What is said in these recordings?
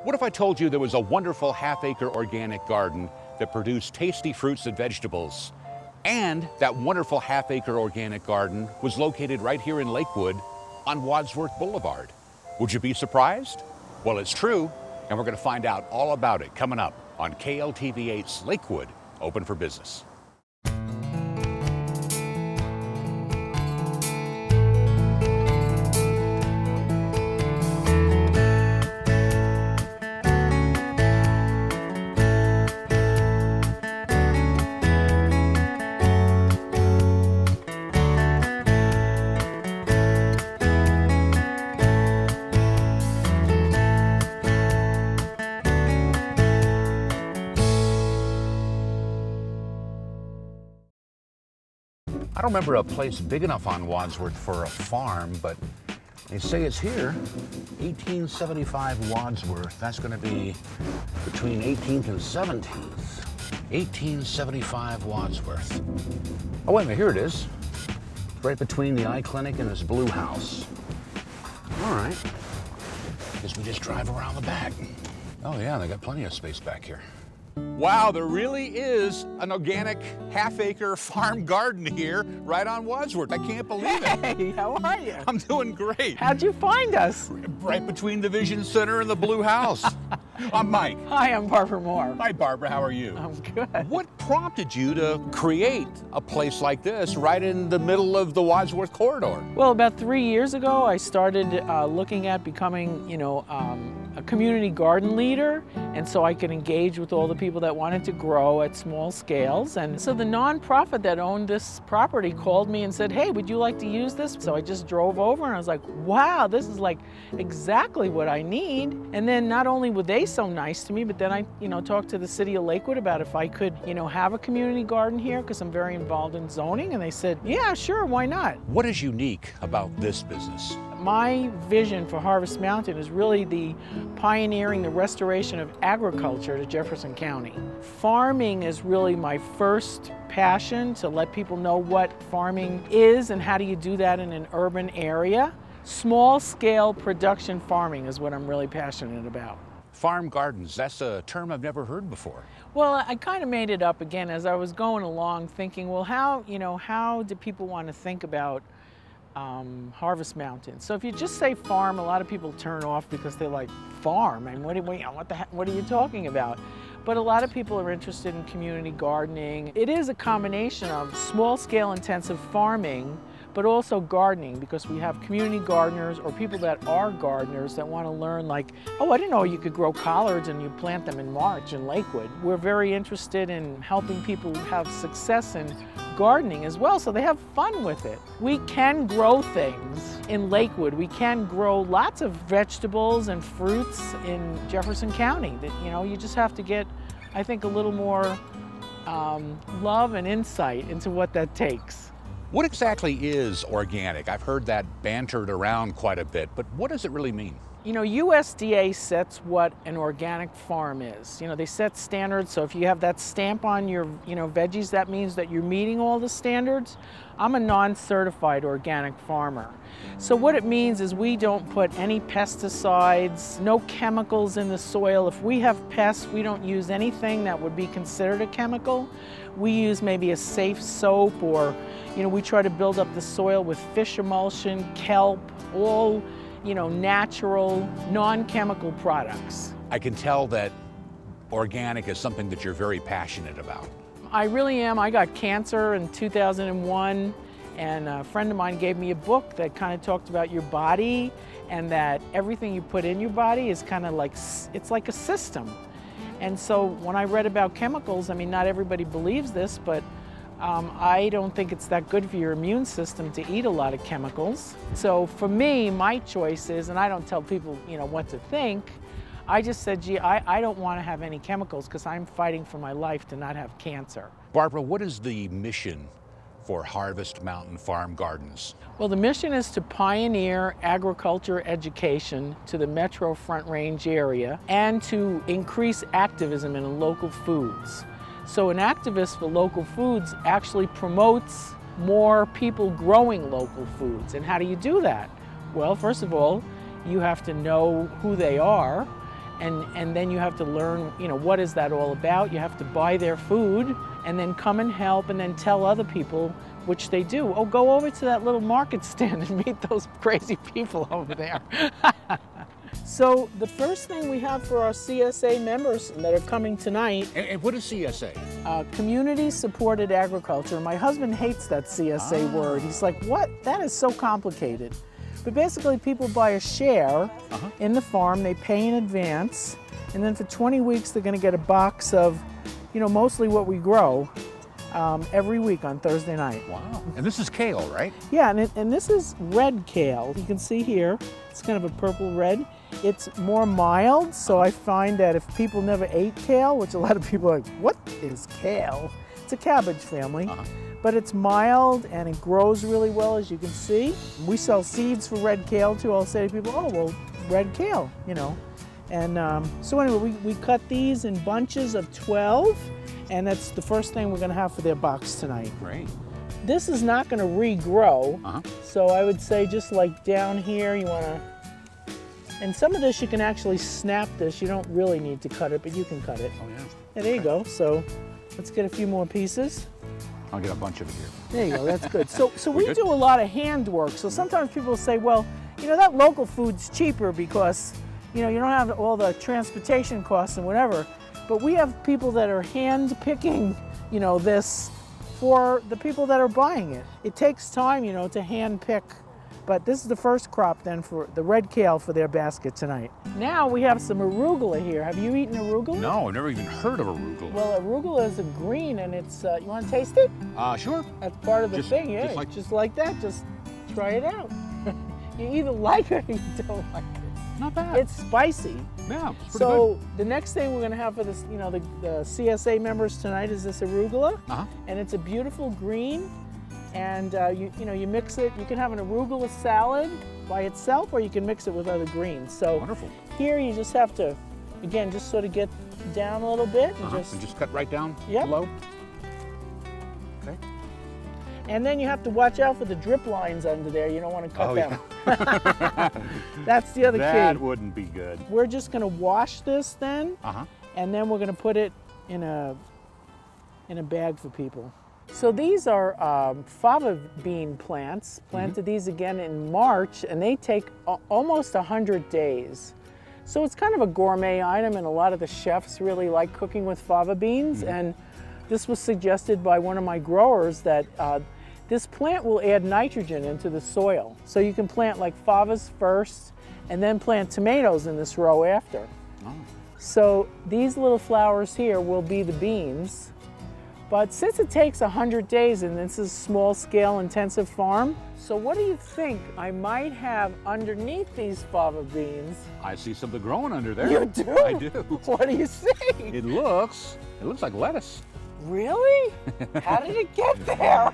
What if I told you there was a wonderful half-acre organic garden that produced tasty fruits and vegetables, and that wonderful half-acre organic garden was located right here in Lakewood on Wadsworth Boulevard? Would you be surprised? Well, it's true, and we're going to find out all about it coming up on KLTV8's Lakewood Open for Business. I don't remember a place big enough on Wadsworth for a farm, but they say it's here. 1875 Wadsworth. That's going to be between 18th and 17th. 1875 Wadsworth. Oh, wait a minute, here it is. Right between the eye clinic and this blue house. All right. Guess we just drive around the back. Oh yeah, they got plenty of space back here. Wow, there really is an organic half-acre farm garden here right on Wadsworth. I can't believe it. Hey, how are you? I'm doing great. How'd you find us? Right between the Vision Center and the blue house. I'm Mike. Hi, I'm Barbara Moore. Hi, Barbara. How are you? I'm good. What prompted you to create a place like this right in the middle of the Wadsworth corridor? Well, about 3 years ago, I started looking at becoming, a community garden leader, and so I could engage with all the people that wanted to grow at small scales. And so the nonprofit that owned this property called me and said, hey, would you like to use this? So I just drove over and I was like, wow, this is like exactly what I need. And then not only were they so nice to me, but then I, talked to the city of Lakewood about if I could, have a community garden here because I'm very involved in zoning. And they said, yeah, sure, why not? What is unique about this business? My vision for Harvest Mountain is really the pioneering the restoration of agriculture to Jefferson County. Farming is really my first passion, to let people know what farming is and how do you do that in an urban area. Small scale production farming is what I'm really passionate about. Farm gardens, that's a term I've never heard before. Well, I kind of made it up again as I was going along thinking, well, how do people want to think about Harvest Mountain? So if you just say farm, a lot of people turn off because they're like, farm? And what are you talking about? But a lot of people are interested in community gardening. It is a combination of small-scale intensive farming, but also gardening, because we have community gardeners or people that are gardeners that want to learn, like, oh, I didn't know you could grow collards and you plant them in March in Lakewood. We're very interested in helping people have success in gardening as well, so they have fun with it. We can grow things in Lakewood. We can grow lots of vegetables and fruits in Jefferson County. You just have to get, I think, a little more love and insight into what that takes. What exactly is organic? I've heard that bantered around quite a bit, but what does it really mean? USDA sets what an organic farm is. They set standards, so if you have that stamp on your, veggies, that means that you're meeting all the standards. I'm a non-certified organic farmer. So what it means is we don't put any pesticides, no chemicals in the soil. If we have pests, we don't use anything that would be considered a chemical. We use maybe a safe soap, or, we try to build up the soil with fish emulsion, kelp, all natural, non-chemical products. I can tell that organic is something that you're very passionate about. I really am. I got cancer in 2001, and a friend of mine gave me a book that kind of talked about your body, and that everything you put in your body is kind of like, it's like a system. And so when I read about chemicals, not everybody believes this, but I don't think it's that good for your immune system to eat a lot of chemicals. So for me, my choice is, and I don't tell people, what to think, I just said, gee, I don't want to have any chemicals because I'm fighting for my life to not have cancer. Barbara, what is the mission for Harvest Mountain Farm Gardens? Well, the mission is to pioneer agriculture education to the Metro Front Range area and to increase activism in local foods. So an activist for local foods actually promotes more people growing local foods. And how do you do that? Well, first of all, you have to know who they are, and then you have to learn, you know, what is that all about. You have to buy their food and then come and help and then tell other people, which they do. Oh, go over to that little market stand and meet those crazy people over there. So the first thing we have for our CSA members that are coming tonight. And what is CSA? Community Supported Agriculture. My husband hates that CSA word. He's like, what? That is so complicated. But basically people buy a share in the farm, they pay in advance, and then for 20 weeks they're gonna get a box of, you know, mostly what we grow every week on Thursday night. Wow. And this is kale, right? Yeah, and this is red kale. You can see here, it's kind of a purple red. It's more mild, so I find that if people never ate kale, which a lot of people are like, what is kale? It's a cabbage family, but it's mild and it grows really well, as you can see. We sell seeds for red kale too. I'll say to people, oh, well, red kale, you know. And so anyway, we cut these in bunches of 12, and that's the first thing we're gonna have for their box tonight. Great. This is not gonna regrow, so I would say just like down here, you wanna, and some of this you can actually snap this. You don't really need to cut it, but you can cut it. Oh yeah. And there you go. So let's get a few more pieces. I'll get a bunch of it here. There you go, that's good. So we do a lot of hand work. So sometimes people say, well, you know, that local food's cheaper because, you know, you don't have all the transportation costs and whatever. But we have people that are hand picking, you know, this for the people that are buying it. It takes time, you know, to hand pick. But this is the first crop then for the red kale for their basket tonight. Now we have some arugula here. Have you eaten arugula? No, I've never even heard of arugula. Well, arugula is a green and it's, you want to taste it? Sure. That's part of the thing, yeah. Just like that, just try it out. You either like it or you don't like it. Not bad. It's spicy. Yeah, it's pretty So the next thing we're going to have for this, you know, the CSA members tonight is this arugula, and it's a beautiful green. And you know, you mix it. You can have an arugula salad by itself, or you can mix it with other greens. So wonderful. Here you just have to, again, just sort of get down a little bit and just cut right down Yep. below. Okay. And then you have to watch out for the drip lines under there. You don't want to cut them. Yeah. That's the other key. That wouldn't be good. We're just going to wash this then, and then we're going to put it in a bag for people. So these are fava bean plants, planted these again in March, and they take almost 100 days. So it's kind of a gourmet item, and a lot of the chefs really like cooking with fava beans. And this was suggested by one of my growers that this plant will add nitrogen into the soil. So you can plant like favas first, and then plant tomatoes in this row after. So these little flowers here will be the beans. But since it takes 100 days and this is a small scale intensive farm, so what do you think I might have underneath these fava beans? I see something growing under there. You do? I do. What do you see? It looks like lettuce. Really? How did it get there?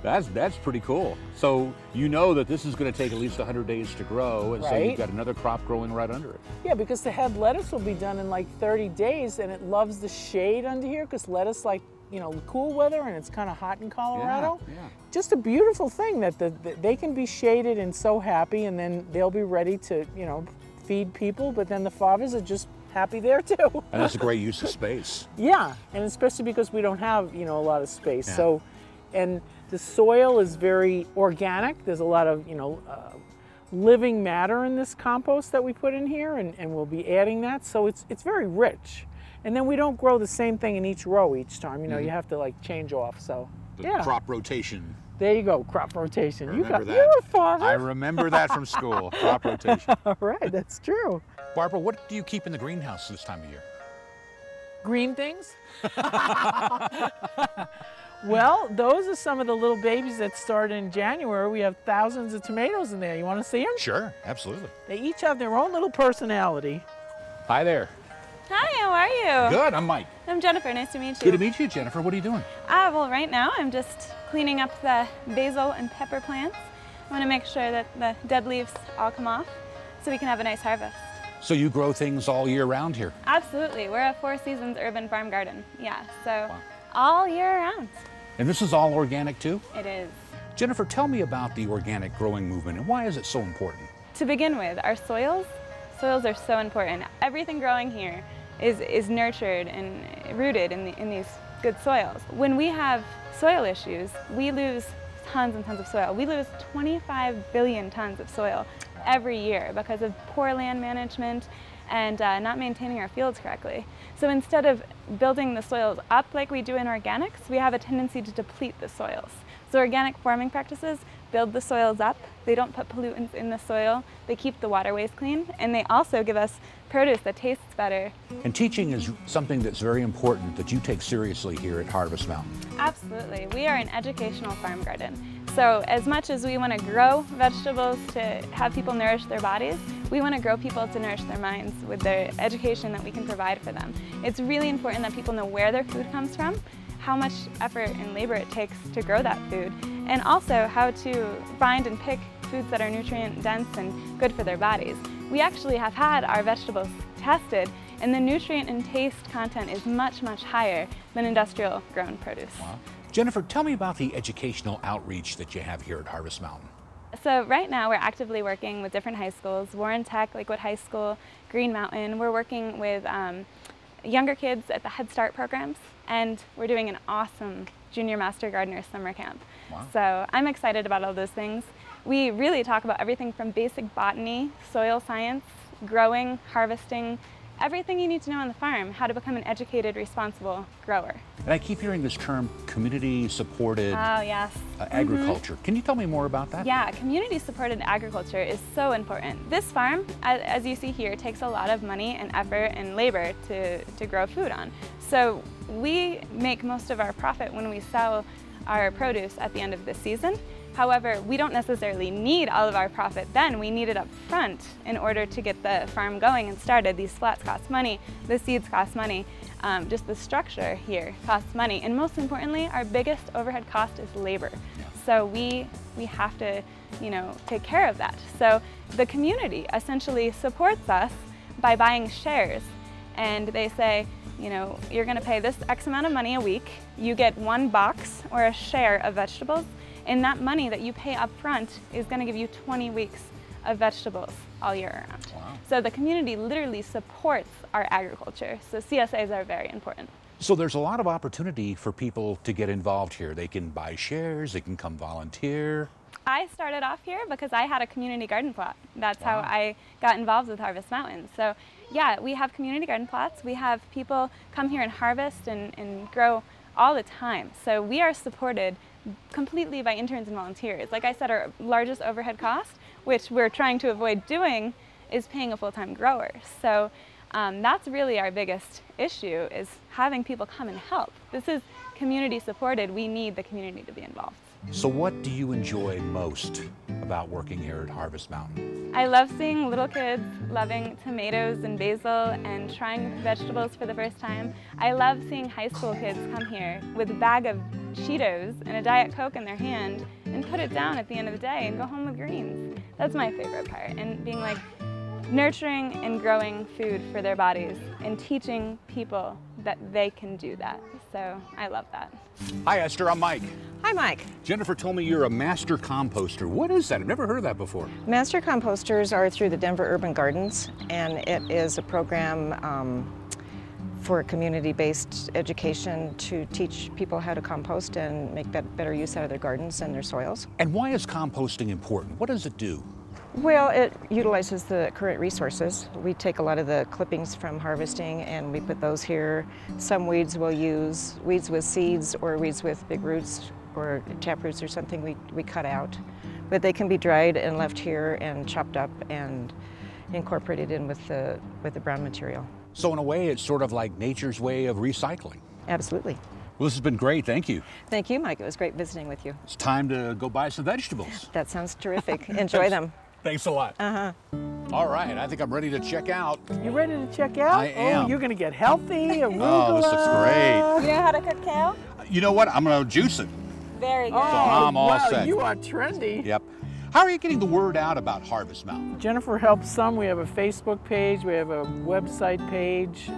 That's pretty cool. So you know that this is going to take at least 100 days to grow, and so you've got another crop growing right under it. Yeah, because the head lettuce will be done in like 30 days, and it loves the shade under here because lettuce like, you know, cool weather, and it's kind of hot in Colorado. Yeah. Just a beautiful thing that they can be shaded and so happy, and then they'll be ready to, you know, feed people, but then the favas are just happy there too. And that's a great use of space. Yeah, and especially because we don't have, you know, a lot of space. So, and the soil is very organic. There's a lot of, you know, living matter in this compost that we put in here, and we'll be adding that. So it's very rich. And then we don't grow the same thing in each row each time. You know, you have to like change off. So Crop rotation. There you go, crop rotation. Remember that. You're a farmer. I remember that from school. Crop rotation. All right, that's true. Barbara, what do you keep in the greenhouse this time of year? Green things? Well, those are some of the little babies that started in January. We have thousands of tomatoes in there. You want to see them? Sure, absolutely. They each have their own little personality. Hi there. Hi, how are you? Good, I'm Mike. I'm Jennifer, nice to meet you. Good to meet you, Jennifer. What are you doing? Well, right now I'm just cleaning up the basil and pepper plants. I want to make sure that the dead leaves all come off so we can have a nice harvest. So you grow things all year round here? Absolutely. We're a 4 seasons urban farm garden. Yeah, so all year round. And this is all organic too? It is. Jennifer, tell me about the organic growing movement and why is it so important? To begin with, our soils Soils are so important. Everything growing here is nurtured and rooted in these good soils. When we have soil issues, we lose tons and tons of soil. We lose 25 billion tons of soil every year because of poor land management and not maintaining our fields correctly. So instead of building the soils up like we do in organics, we have a tendency to deplete the soils. So organic farming practices build the soils up, they don't put pollutants in the soil, they keep the waterways clean, and they also give us produce that tastes better. And teaching is something that's very important that you take seriously here at Harvest Mountain. Absolutely. We are an educational farm garden. So as much as we want to grow vegetables to have people nourish their bodies, we want to grow people to nourish their minds with the education that we can provide for them. It's really important that people know where their food comes from, how much effort and labor it takes to grow that food, and also how to find and pick foods that are nutrient dense and good for their bodies. We actually have had our vegetables tested, and the nutrient and taste content is much, much higher than industrial grown produce. Wow. Jennifer, tell me about the educational outreach that you have here at Harvest Mountain. So right now we're actively working with different high schools, Warren Tech, Lakewood High School, Green Mountain. We're working with younger kids at the Head Start programs, and we're doing an awesome Junior Master Gardener summer camp. Wow. So I'm excited about all those things. We really talk about everything from basic botany, soil science, growing, harvesting, everything you need to know on the farm, how to become an educated, responsible grower. And I keep hearing this term, community-supported agriculture. Can you tell me more about that? Yeah, community-supported agriculture is so important. This farm, as you see here, takes a lot of money and effort and labor to grow food on. So we make most of our profit when we sell our produce at the end of the season. However, we don't necessarily need all of our profit then. We need it up front in order to get the farm going and started. These flats cost money, the seeds cost money, just the structure here costs money. And most importantly, our biggest overhead cost is labor. So we have to, take care of that. So the community essentially supports us by buying shares. And they say, you're gonna pay this X amount of money a week, you get one box or a share of vegetables, and that money that you pay up front is going to give you 20 weeks of vegetables all year round. Wow. So the community literally supports our agriculture. So CSAs are very important. So there's a lot of opportunity for people to get involved here. They can buy shares, they can come volunteer. I started off here because I had a community garden plot. That's Wow. how I got involved with Harvest Mountain. So yeah, we have community garden plots. We have people come here and harvest and grow all the time. So we are supported completely by interns and volunteers. Like I said, our largest overhead cost, which we're trying to avoid doing, is paying a full-time grower. So that's really our biggest issue, is having people come and help. This is community supported. We need the community to be involved. So what do you enjoy most about working here at Harvest Mountain? I love seeing little kids loving tomatoes and basil and trying vegetables for the first time. I love seeing high school kids come here with a bag of Cheetos and a Diet Coke in their hand and put it down at the end of the day and go home with greens. That's my favorite part, and being like nurturing and growing food for their bodies and teaching people that they can do that. So I love that. Hi Esther, I'm Mike. Hi, Mike. Jennifer told me you're a master composter. What is that? I've never heard of that before. Master composters are through the Denver Urban Gardens, and it is a program for community-based education to teach people how to compost and make better use out of their gardens and their soils. And why is composting important? What does it do? Well, it utilizes the current resources. We take a lot of the clippings from harvesting and we put those here. Some weeds we'll use, weeds with seeds or weeds with big roots or tap roots or something we cut out. But they can be dried and left here and chopped up and incorporated in with the brown material. So in a way, it's sort of like nature's way of recycling. Absolutely. Well, this has been great. Thank you. Thank you, Mike. It was great visiting with you. It's time to go buy some vegetables. That sounds terrific. Enjoy them. Thanks a lot. All right, I think I'm ready to check out. You ready to check out? I am. Oh, you're going to get healthy. Arugula. Oh, this looks great. You know how to cook kale? You know what? I'm going to juice it. Very good. Oh, I'm all wow, set. You are trendy. Yep. How are you getting the word out about Harvest Mountain? Jennifer helps some. We have a Facebook page. We have a website page.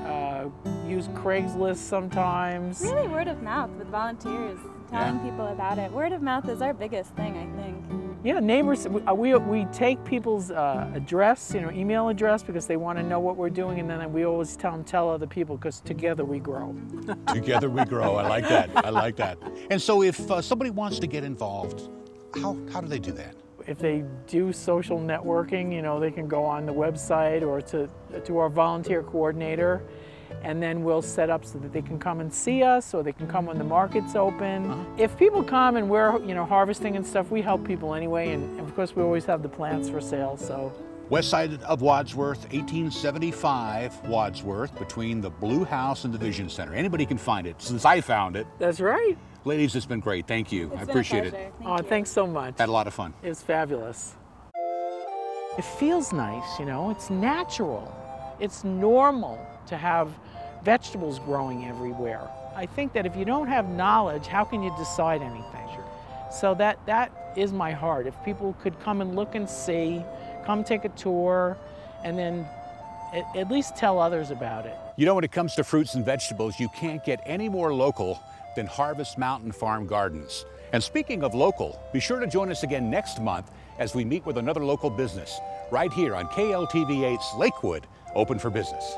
Use Craigslist sometimes. Really word of mouth with volunteers, telling people about it. Word of mouth is our biggest thing, I think. Yeah, neighbors, we take people's address, email address, because they want to know what we're doing, and then we always tell other people, because together we grow. Together we grow. I like that. I like that. And so if somebody wants to get involved, how do they do that? If they do social networking, they can go on the website or to our volunteer coordinator, and then we'll set up so that they can come and see us, or they can come when the market's open. If people come and we're harvesting and stuff, we help people anyway, and of course we always have the plants for sale. So West side of Wadsworth, 1875 Wadsworth, between the Blue House and the Vision Center. Anybody can find it, since I found it. That's right. Ladies, it's been great. Thank you. I appreciate it. Thanks so much. Had a lot of fun. It was fabulous. It feels nice, it's natural. It's normal to have vegetables growing everywhere. I think that if you don't have knowledge, how can you decide anything? Sure. So that is my heart. If people could come and look and see, come take a tour, and then at least tell others about it. When it comes to fruits and vegetables, you can't get any more local than Harvest Mountain Farm Gardens. And speaking of local, be sure to join us again next month as we meet with another local business right here on KLTV8's Lakewood, Open for Business.